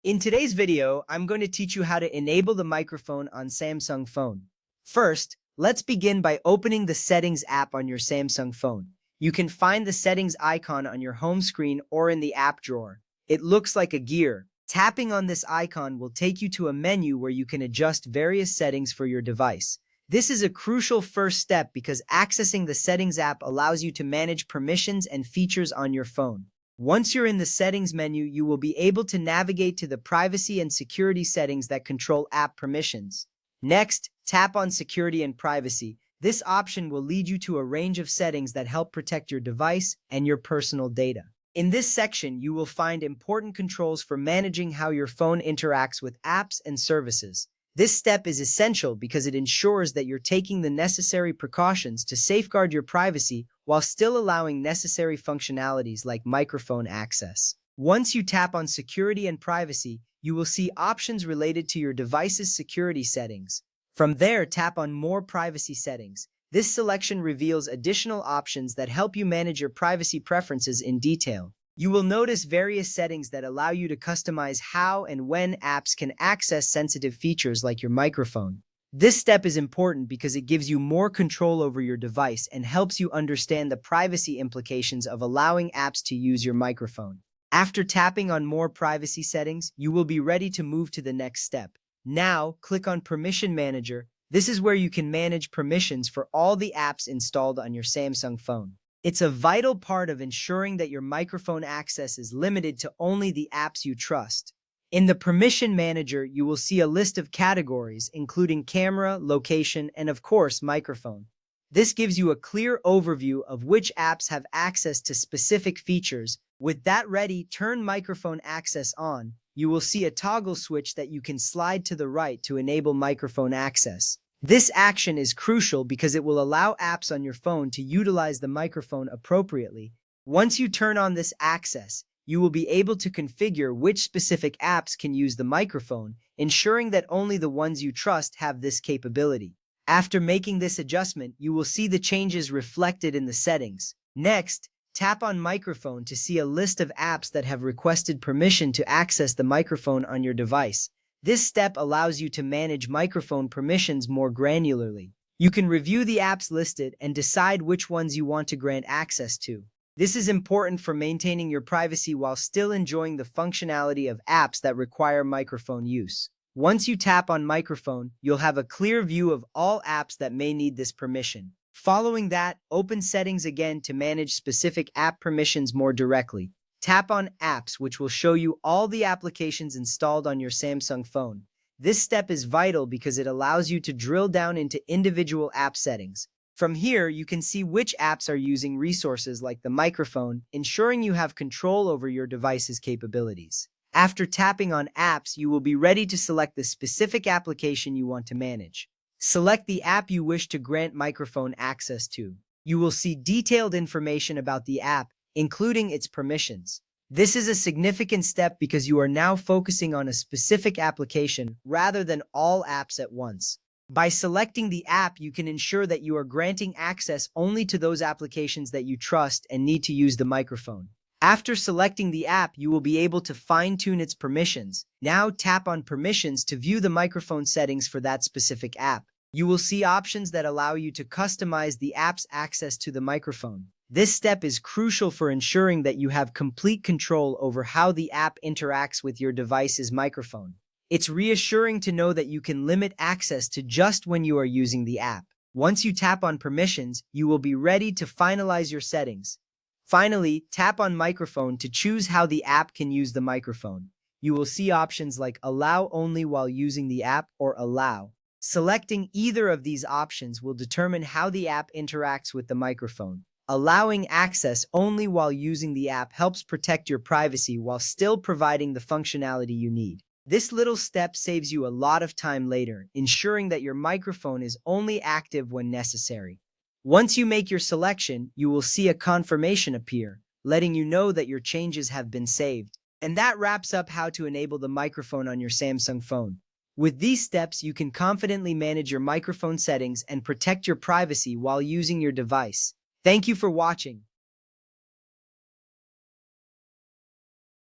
In today's video, I'm going to teach you how to enable the microphone on Samsung phone. First, let's begin by opening the Settings app on your Samsung phone. You can find the Settings icon on your home screen or in the app drawer. It looks like a gear. Tapping on this icon will take you to a menu where you can adjust various settings for your device. This is a crucial first step because accessing the Settings app allows you to manage permissions and features on your phone. Once you're in the Settings menu, you will be able to navigate to the privacy and security settings that control app permissions. Next, tap on Security and Privacy. This option will lead you to a range of settings that help protect your device and your personal data. In this section, you will find important controls for managing how your phone interacts with apps and services. This step is essential because it ensures that you're taking the necessary precautions to safeguard your privacy while still allowing necessary functionalities like microphone access. Once you tap on Security and Privacy, you will see options related to your device's security settings. From there, tap on More Privacy Settings. This selection reveals additional options that help you manage your privacy preferences in detail. You will notice various settings that allow you to customize how and when apps can access sensitive features like your microphone. This step is important because it gives you more control over your device and helps you understand the privacy implications of allowing apps to use your microphone. After tapping on More Privacy Settings, you will be ready to move to the next step. Now, click on Permission Manager. This is where you can manage permissions for all the apps installed on your Samsung phone. It's a vital part of ensuring that your microphone access is limited to only the apps you trust. In the Permission Manager, you will see a list of categories, including camera, location, and of course, microphone. This gives you a clear overview of which apps have access to specific features. With that ready, turn microphone access on. You will see a toggle switch that you can slide to the right to enable microphone access. This action is crucial because it will allow apps on your phone to utilize the microphone appropriately. Once you turn on this access, you will be able to configure which specific apps can use the microphone, ensuring that only the ones you trust have this capability. After making this adjustment, you will see the changes reflected in the settings. Next, tap on Microphone to see a list of apps that have requested permission to access the microphone on your device. This step allows you to manage microphone permissions more granularly. You can review the apps listed and decide which ones you want to grant access to. This is important for maintaining your privacy while still enjoying the functionality of apps that require microphone use. Once you tap on Microphone, you'll have a clear view of all apps that may need this permission. Following that, open Settings again to manage specific app permissions more directly. Tap on Apps, which will show you all the applications installed on your Samsung phone. This step is vital because it allows you to drill down into individual app settings. From here, you can see which apps are using resources like the microphone, ensuring you have control over your device's capabilities. After tapping on Apps, you will be ready to select the specific application you want to manage. Select the app you wish to grant microphone access to. You will see detailed information about the app, including its permissions. This is a significant step because you are now focusing on a specific application rather than all apps at once. By selecting the app, you can ensure that you are granting access only to those applications that you trust and need to use the microphone. After selecting the app, you will be able to fine-tune its permissions. Now tap on Permissions to view the microphone settings for that specific app. You will see options that allow you to customize the app's access to the microphone. This step is crucial for ensuring that you have complete control over how the app interacts with your device's microphone. It's reassuring to know that you can limit access to just when you are using the app. Once you tap on Permissions, you will be ready to finalize your settings. Finally, tap on Microphone to choose how the app can use the microphone. You will see options like Allow Only while using the app or Allow. Selecting either of these options will determine how the app interacts with the microphone. Allowing access only while using the app helps protect your privacy while still providing the functionality you need. This little step saves you a lot of time later, ensuring that your microphone is only active when necessary. Once you make your selection, you will see a confirmation appear, letting you know that your changes have been saved. And that wraps up how to enable the microphone on your Samsung phone. With these steps, you can confidently manage your microphone settings and protect your privacy while using your device. Thank you for watching.